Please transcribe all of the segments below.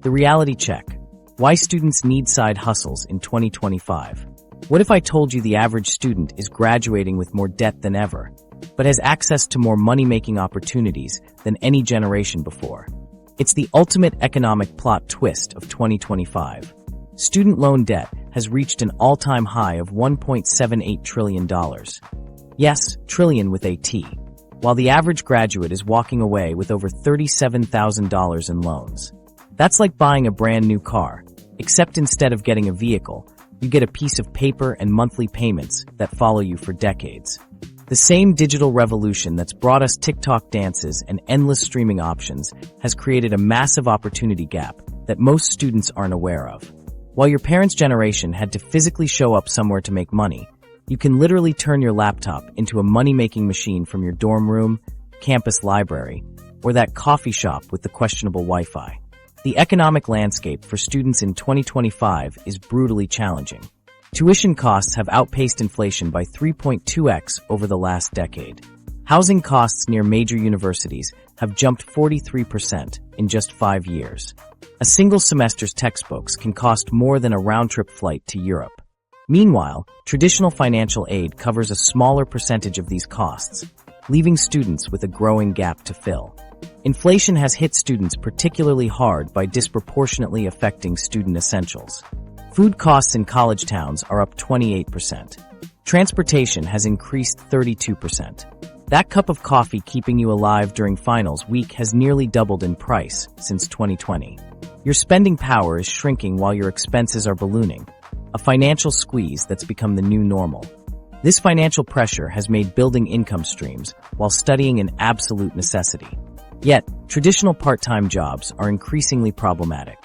The reality check. Why students need side hustles in 2025. What if I told you the average student is graduating with more debt than ever, but has access to more money-making opportunities than any generation before? It's the ultimate economic plot twist of 2025. Student loan debt has reached an all-time high of $1.78 trillion. Yes, trillion with a T. While the average graduate is walking away with over $37,000 in loans. That's like buying a brand new car, except instead of getting a vehicle, you get a piece of paper and monthly payments that follow you for decades. The same digital revolution that's brought us TikTok dances and endless streaming options has created a massive opportunity gap that most students aren't aware of. While your parents' generation had to physically show up somewhere to make money, you can literally turn your laptop into a money-making machine from your dorm room, campus library, or that coffee shop with the questionable Wi-Fi. The economic landscape for students in 2025 is brutally challenging. Tuition costs have outpaced inflation by 3.2x over the last decade. Housing costs near major universities have jumped 43% in just 5 years. A single semester's textbooks can cost more than a round-trip flight to Europe. Meanwhile, traditional financial aid covers a smaller percentage of these costs, leaving students with a growing gap to fill. Inflation has hit students particularly hard by disproportionately affecting student essentials. Food costs in college towns are up 28%. Transportation has increased 32%. That cup of coffee keeping you alive during finals week has nearly doubled in price since 2020. Your spending power is shrinking while your expenses are ballooning, a financial squeeze that's become the new normal. This financial pressure has made building income streams while studying an absolute necessity. Yet, traditional part-time jobs are increasingly problematic.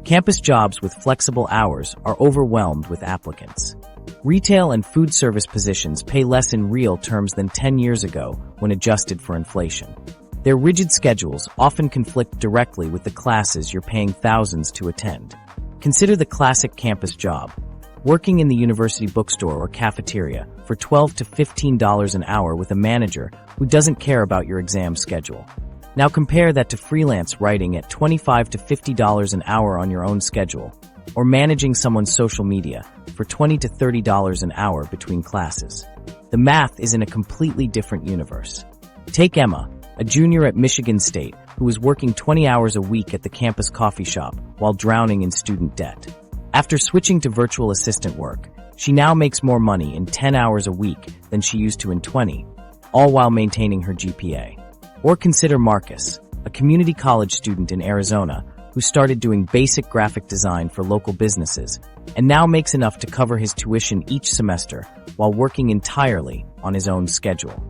Campus jobs with flexible hours are overwhelmed with applicants. Retail and food service positions pay less in real terms than 10 years ago when adjusted for inflation. Their rigid schedules often conflict directly with the classes you're paying thousands to attend. Consider the classic campus job, working in the university bookstore or cafeteria for $12 to $15 an hour with a manager who doesn't care about your exam schedule. Now compare that to freelance writing at $25 to $50 an hour on your own schedule, or managing someone's social media for $20 to $30 an hour between classes. The math is in a completely different universe. Take Emma, a junior at Michigan State who is working 20 hours a week at the campus coffee shop while drowning in student debt. After switching to virtual assistant work, she now makes more money in 10 hours a week than she used to in 20, all while maintaining her GPA. Or consider Marcus, a community college student in Arizona who started doing basic graphic design for local businesses and now makes enough to cover his tuition each semester while working entirely on his own schedule.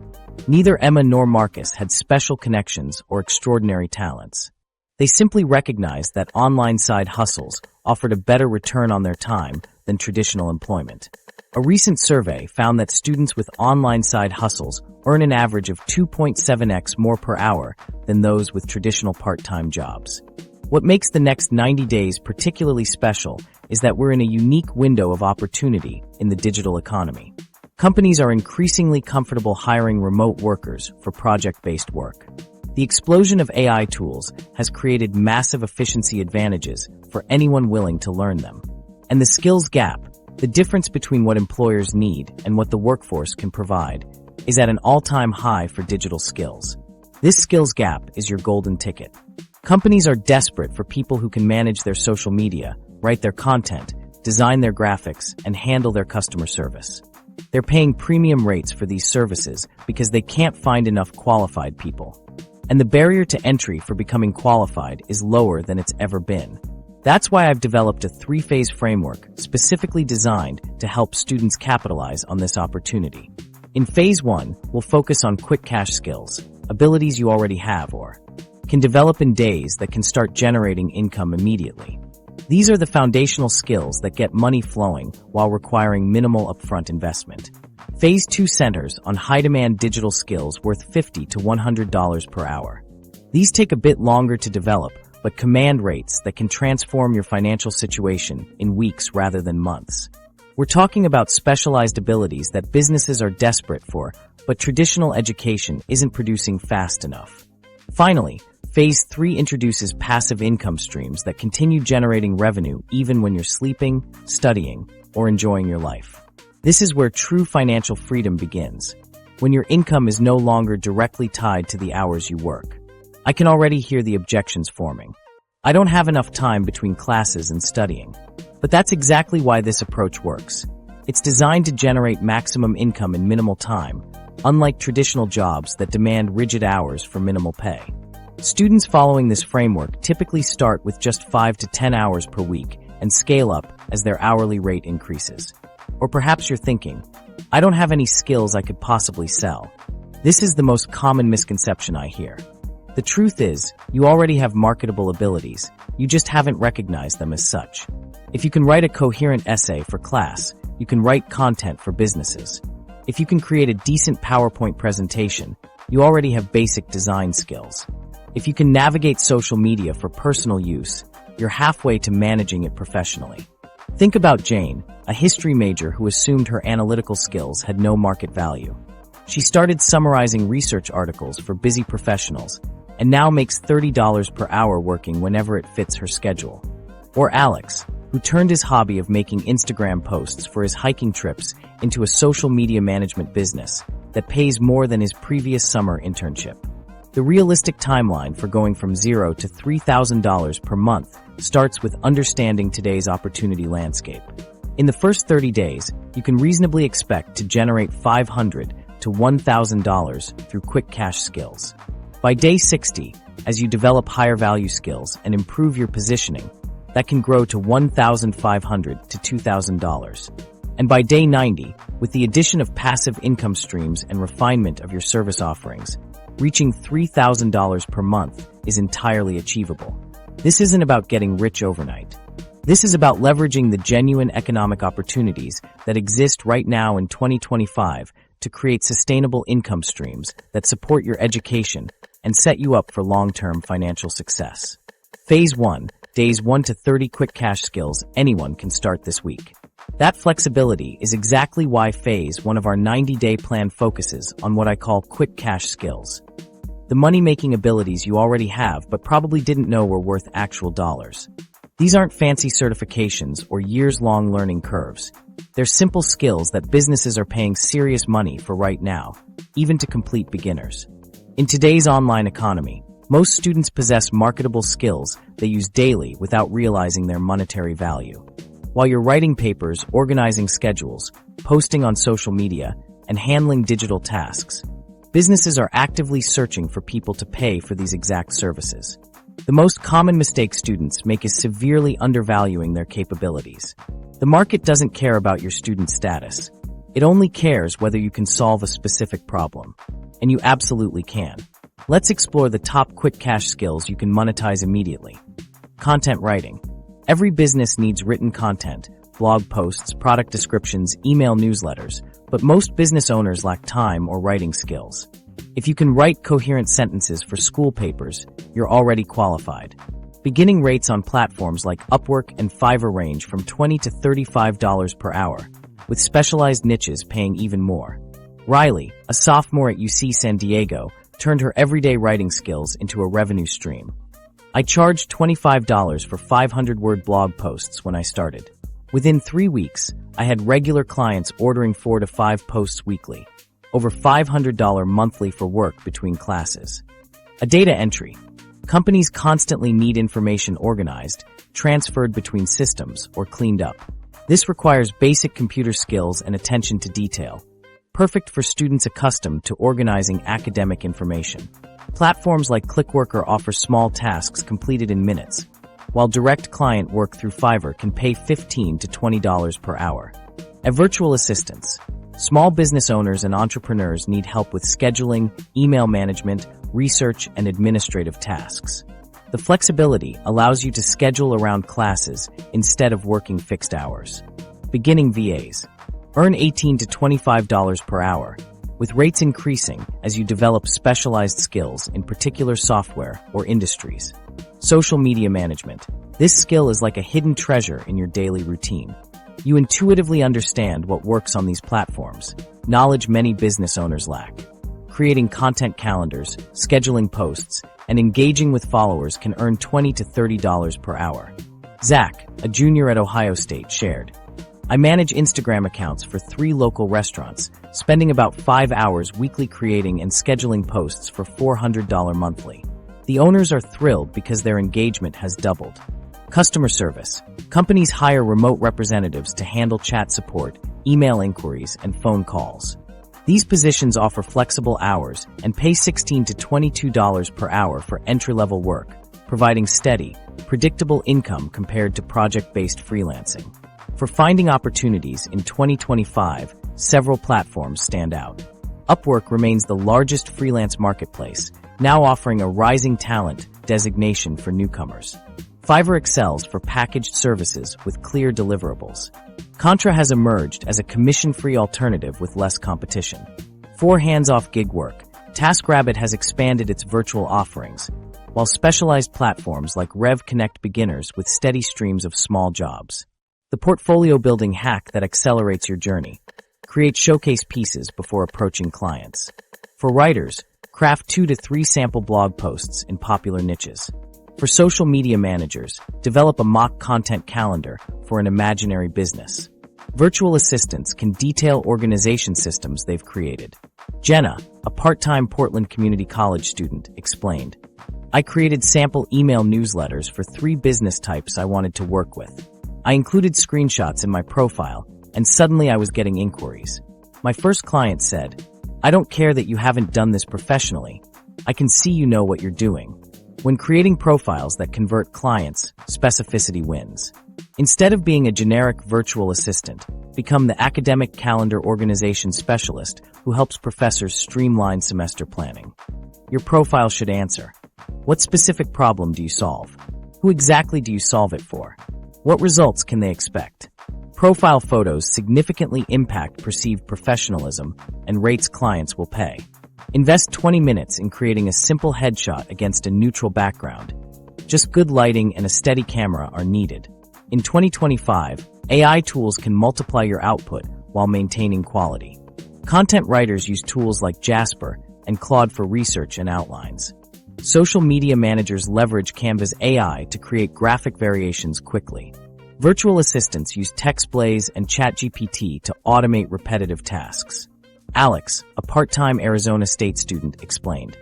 Neither Emma nor Marcus had special connections or extraordinary talents. They simply recognized that online side hustles offered a better return on their time than traditional employment. A recent survey found that students with online side hustles earn an average of 2.7x more per hour than those with traditional part-time jobs. What makes the next 90 days particularly special is that we're in a unique window of opportunity in the digital economy. Companies are increasingly comfortable hiring remote workers for project-based work. The explosion of AI tools has created massive efficiency advantages for anyone willing to learn them. And the skills gap, the difference between what employers need and what the workforce can provide, is at an all-time high for digital skills. This skills gap is your golden ticket. Companies are desperate for people who can manage their social media, write their content, design their graphics, and handle their customer service. They're paying premium rates for these services because they can't find enough qualified people. And the barrier to entry for becoming qualified is lower than it's ever been. That's why I've developed a 3-phase framework specifically designed to help students capitalize on this opportunity. In Phase 1, we'll focus on quick cash skills, abilities you already have or can develop in days that can start generating income immediately. These are the foundational skills that get money flowing while requiring minimal upfront investment. Phase 2 centers on high-demand digital skills worth $50 to $100 per hour. These take a bit longer to develop, but command rates that can transform your financial situation in weeks rather than months. We're talking about specialized abilities that businesses are desperate for, but traditional education isn't producing fast enough. Finally, Phase 3 introduces passive income streams that continue generating revenue even when you're sleeping, studying, or enjoying your life. This is where true financial freedom begins, when your income is no longer directly tied to the hours you work. I can already hear the objections forming. I don't have enough time between classes and studying. But that's exactly why this approach works. It's designed to generate maximum income in minimal time, unlike traditional jobs that demand rigid hours for minimal pay. Students following this framework typically start with just 5 to 10 hours per week and scale up as their hourly rate increases. Or perhaps you're thinking, I don't have any skills I could possibly sell. This is the most common misconception I hear. The truth is, you already have marketable abilities, you just haven't recognized them as such. If you can write a coherent essay for class, you can write content for businesses. If you can create a decent PowerPoint presentation, you already have basic design skills. If you can navigate social media for personal use, you're halfway to managing it professionally. Think about Jane, a history major who assumed her analytical skills had no market value. She started summarizing research articles for busy professionals, and now makes $30 per hour working whenever it fits her schedule. Or Alex, who turned his hobby of making Instagram posts for his hiking trips into a social media management business that pays more than his previous summer internship. The realistic timeline for going from $0 to $3,000 per month starts with understanding today's opportunity landscape. In the first 30 days, you can reasonably expect to generate $500 to $1,000 through quick cash skills. By day 60, as you develop higher value skills and improve your positioning, that can grow to $1,500 to $2,000. And by day 90, with the addition of passive income streams and refinement of your service offerings, reaching $3,000 per month is entirely achievable. This isn't about getting rich overnight. This is about leveraging the genuine economic opportunities that exist right now in 2025 to create sustainable income streams that support your education and set you up for long-term financial success. Phase 1, days 1 to 30 quick cash skills anyone can start this week. That flexibility is exactly why Phase 1 of our 90-day plan focuses on what I call quick cash skills. The money-making abilities you already have but probably didn't know were worth actual dollars. These aren't fancy certifications or years-long learning curves. They're simple skills that businesses are paying serious money for right now, even to complete beginners. In today's online economy, most students possess marketable skills they use daily without realizing their monetary value. While you're writing papers, organizing schedules, posting on social media, and handling digital tasks, businesses are actively searching for people to pay for these exact services. The most common mistake students make is severely undervaluing their capabilities. The market doesn't care about your student status. It only cares whether you can solve a specific problem. And you absolutely can. Let's explore the top quick cash skills you can monetize immediately. Content writing. Every business needs written content, blog posts, product descriptions, email newsletters, but most business owners lack time or writing skills. If you can write coherent sentences for school papers, you're already qualified. Beginning rates on platforms like Upwork and Fiverr range from $20 to $35 per hour, with specialized niches paying even more. Riley, a sophomore at UC San Diego, turned her everyday writing skills into a revenue stream. I charged $25 for 500-word blog posts when I started. Within 3 weeks, I had regular clients ordering 4 to 5 posts weekly, over $500 monthly for work between classes. A data entry. Companies constantly need information organized, transferred between systems, or cleaned up. This requires basic computer skills and attention to detail. Perfect for students accustomed to organizing academic information. Platforms like Clickworker offer small tasks completed in minutes, while direct client work through Fiverr can pay $15 to $20 per hour. At virtual assistants, small business owners and entrepreneurs need help with scheduling, email management, research, and administrative tasks. The flexibility allows you to schedule around classes instead of working fixed hours. Beginning VAs. Earn $18 to $25 per hour, with rates increasing as you develop specialized skills in particular software or industries. Social media management. This skill is like a hidden treasure in your daily routine. You intuitively understand what works on these platforms, knowledge many business owners lack. creating content calendars, scheduling posts, and engaging with followers can earn $20 to $30 per hour. Zach, a junior at Ohio State, shared, "I manage Instagram accounts for 3 local restaurants, spending about 5 hours weekly creating and scheduling posts for $400 monthly. The owners are thrilled because their engagement has doubled." Customer service. Companies hire remote representatives to handle chat support, email inquiries, and phone calls. These positions offer flexible hours and pay $16 to $22 per hour for entry-level work, providing steady, predictable income compared to project-based freelancing. For finding opportunities in 2025, several platforms stand out. Upwork remains the largest freelance marketplace, now offering a rising talent designation for newcomers. Fiverr excels for packaged services with clear deliverables. Contra has emerged as a commission-free alternative with less competition. For hands-off gig work, TaskRabbit has expanded its virtual offerings, while specialized platforms like Rev connect beginners with steady streams of small jobs. The portfolio building hack that accelerates your journey. Create showcase pieces before approaching clients. For writers, craft 2 to 3 sample blog posts in popular niches. For social media managers, develop a mock content calendar for an imaginary business. Virtual assistants can detail organization systems they've created. Jenna, a part-time Portland Community College student, explained, "I created sample email newsletters for 3 business types I wanted to work with. I included screenshots in my profile, and suddenly I was getting inquiries. My first client said, 'I don't care that you haven't done this professionally. I can see you know what you're doing.' When creating profiles that convert clients, specificity wins. Instead of being a generic virtual assistant, become the academic calendar organization specialist who helps professors streamline semester planning. Your profile should answer, what specific problem do you solve? Who exactly do you solve it for? What results can they expect? Profile photos significantly impact perceived professionalism and rates clients will pay. Invest 20 minutes in creating a simple headshot against a neutral background. Just good lighting and a steady camera are needed. In 2025, AI tools can multiply your output while maintaining quality. Content writers use tools like Jasper and Claude for research and outlines. Social media managers leverage Canva's AI to create graphic variations quickly. Virtual assistants use TextBlaze and ChatGPT to automate repetitive tasks. Alex, a part-time Arizona State student, explained,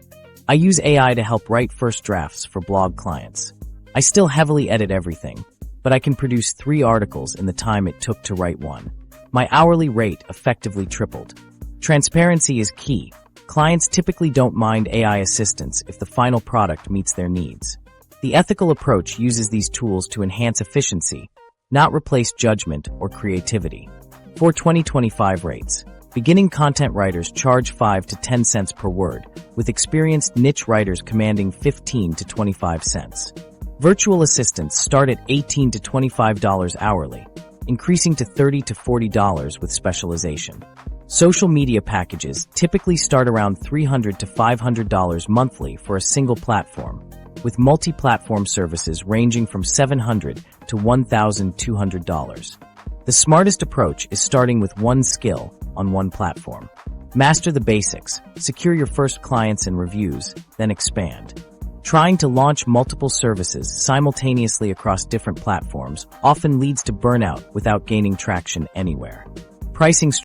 "I use AI to help write first drafts for blog clients. I still heavily edit everything, but I can produce 3 articles in the time it took to write one. My hourly rate effectively tripled." Transparency is key. Clients typically don't mind AI assistance if the final product meets their needs. The ethical approach uses these tools to enhance efficiency, not replace judgment or creativity. For 2025 rates, beginning content writers charge 5 to 10 cents per word, with experienced niche writers commanding 15 to 25 cents. Virtual assistants start at $18 to $25 hourly, increasing to $30 to $40 with specialization. Social media packages typically start around $300 to $500 monthly for a single platform, with multi-platform services ranging from $700 to $1,200. The smartest approach is starting with one skill on one platform. Master the basics, secure your first clients and reviews, then expand. Trying to launch multiple services simultaneously across different platforms often leads to burnout without gaining traction anywhere. Pricing